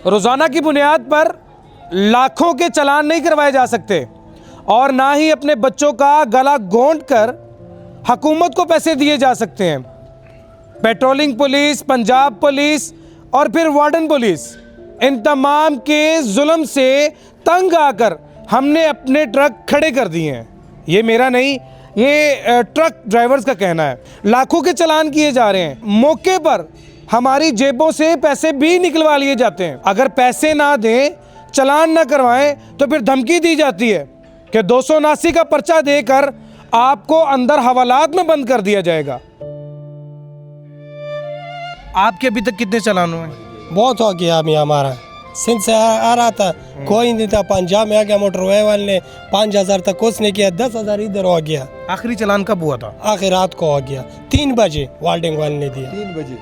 रोज़ाना की बुनियाद पर लाखों के चालान नहीं करवाए जा सकते और ना ही अपने बच्चों का गला घोंट कर हुकूमत को पैसे दिए जा सकते हैं। पेट्रोलिंग पुलिस, पंजाब पुलिस और फिर वार्डन पुलिस, इन तमाम के जुल्म से तंग आकर हमने अपने ट्रक खड़े कर दिए हैं। ये मेरा नहीं, ये ट्रक ड्राइवर्स का कहना है। लाखों के चालान किए जा रहे हैं, मौके पर हमारी जेबों से पैसे भी निकलवा लिए जाते हैं। अगर पैसे ना दें, चालान ना करवाएं तो फिर धमकी दी जाती है कि 279 का पर्चा देकर आपको अंदर हवालात में बंद कर दिया जाएगा। आपके अभी तक कितने चालान हुए? बहुत हो गया अभी हमारा। सिंध से आ रहा था, कोई नहीं था। पंजाब में आ गया, मोटरवे वाले ने 5000 तक कुछ नहीं किया, 10,000 इधर हो गया। आखिरी चालान कब हुआ था? आखिर रात को हो गया, 3 बजे वाल्डिंग वाले ने दिया। 3 बजे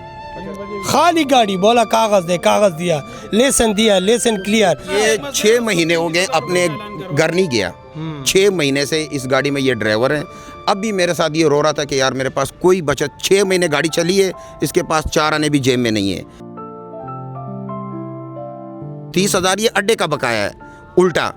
खाली गाड़ी, बोला कागज दे, कागज दिया, लेसन दिया, लेसन क्लियर। ये 6 महीने हो गए अपने घर नहीं गया। 6 महीने से इस गाड़ी में ये ड्राइवर है। अब भी मेरे साथ ये रो रहा था कि यार मेरे पास कोई बचत, 6 महीने गाड़ी चली है, इसके पास 4 आने भी जेब में नहीं है। 30,000 ये अड्डे का बकाया है। उल्टा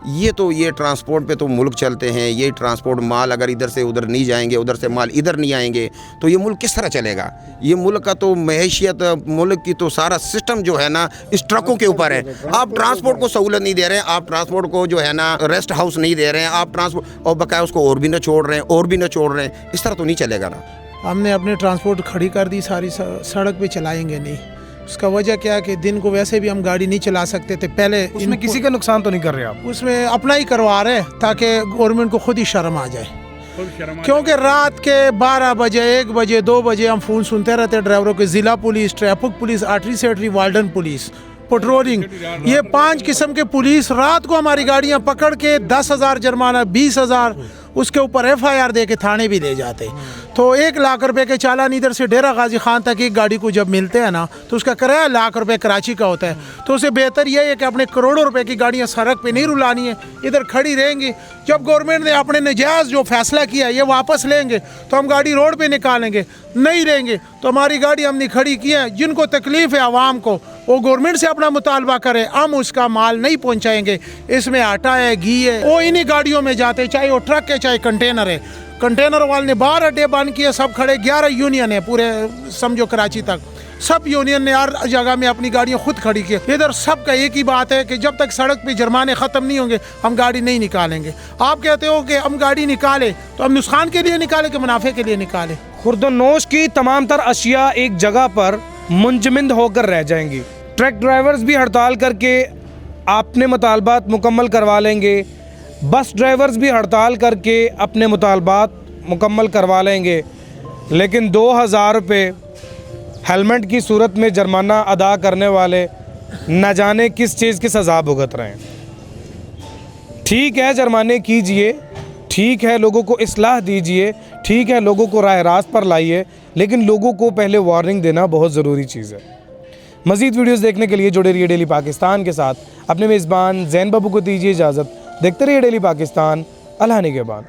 ये ट्रांसपोर्ट पे तो मुल्क चलते हैं। ये ट्रांसपोर्ट माल अगर इधर से उधर नहीं जाएंगे, उधर से माल इधर नहीं आएंगे तो ये मुल्क किस तरह चलेगा? ये मुल्क का तो मैशियत, मुल्क की तो सारा सिस्टम जो है ना इस ट्रकों के ऊपर है। आप ट्रांसपोर्ट को सहूलत नहीं दे रहे हैं, आप ट्रांसपोर्ट को जो है ना रेस्ट हाउस नहीं दे रहे हैं, आप ट्रांसपोर्ट और बकाया उसको और भी ना छोड़ रहे हैं, और भी ना छोड़ रहे हैं। इस तरह तो नहीं चलेगा ना। हमने अपने ट्रांसपोर्ट खड़ी कर दी, सारी सड़क पे चलाएंगे नहीं। उसका वजह क्या है कि दिन को वैसे भी हम गाड़ी नहीं चला सकते थे पहले। उसमें किसी का नुकसान तो नहीं कर रहे आप? उसमें अपना ही करवा रहे ताकि गवर्नमेंट को खुद ही शर्म आ जाए। क्योंकि रात के 12 बजे, 1 बजे, 2 बजे हम फ़ोन सुनते रहते ड्राइवरों के। ज़िला police, traffic police, artery secretary, warden police, patrolling, ये 5 किस्म के पुलिस रात को हमारी गाड़ियां पकड़ के 10,000 जुर्माना, 20,000 उसके ऊपर FIR दे के थाने भी ले जाते। तो 1 लाख रुपए के चालान इधर से डेरा गाजी खान तक एक गाड़ी को जब मिलते हैं ना तो उसका किराया लाख रुपए कराची का होता है। तो उससे बेहतर यह है कि अपने करोड़ों रुपए की गाड़ियां सड़क पे नहीं रुलानी है, इधर खड़ी रहेंगी। जब गवर्नमेंट ने अपने नजायज़ जो फैसला किया ये वापस लेंगे तो हम गाड़ी रोड पे निकालेंगे, नहीं रहेंगे तो हमारी गाड़ी हमने खड़ी की है। जिनको तकलीफ है आवाम को, वो गवर्नमेंट से अपना मुतालबा करे, हम उसका माल नहीं पहुंचाएंगे। इसमें आटा है, घी है, वो इन्हीं गाड़ियों में जाते, चाहे वो ट्रक है चाहे कंटेनर है। कंटेनर वाले ने 12 अड्डे बंद किए, सब खड़े। 11 यूनियन है पूरे समझो कराची तक, सब यूनियन ने हर जगह में अपनी गाड़ियां खुद खड़ी की। इधर सबका एक ही बात है कि जब तक सड़क पे जुर्माने ख़त्म नहीं होंगे हम गाड़ी नहीं निकालेंगे। आप कहते हो कि हम गाड़ी निकाले तो हम नुकसान के लिए निकाले कि मुनाफे के लिए निकाले? खुर्दोनोश की तमाम तर अशिया एक जगह पर मुंजमद होकर रह जाएंगी। ट्रक ड्राइवर्स भी हड़ताल करके अपने मुतालबात मुकम्मल करवा लेंगे, बस ड्राइवर्स भी हड़ताल करके अपने मुतालबात मुकम्मल करवा लेंगे, लेकिन 2,000 रुपये हेलमेट की सूरत में जुर्माना अदा करने वाले न जाने किस चीज़ की सज़ा भुगत रहे हैं। ठीक है, जुर्माने कीजिए, ठीक है, लोगों को इस्लाह दीजिए, ठीक है, लोगों को राह रास्त पर लाइए, लेकिन लोगों को पहले वार्निंग देना बहुत ज़रूरी चीज़ है। मज़ीद वीडियोस देखने के लिए जुड़े रहिए डेली पाकिस्तान के साथ। अपने मेज़बान ज़ैन बाबू को दीजिए इजाज़त। देखते रहिए डेली पाकिस्तान। अल्लाह निगहबान।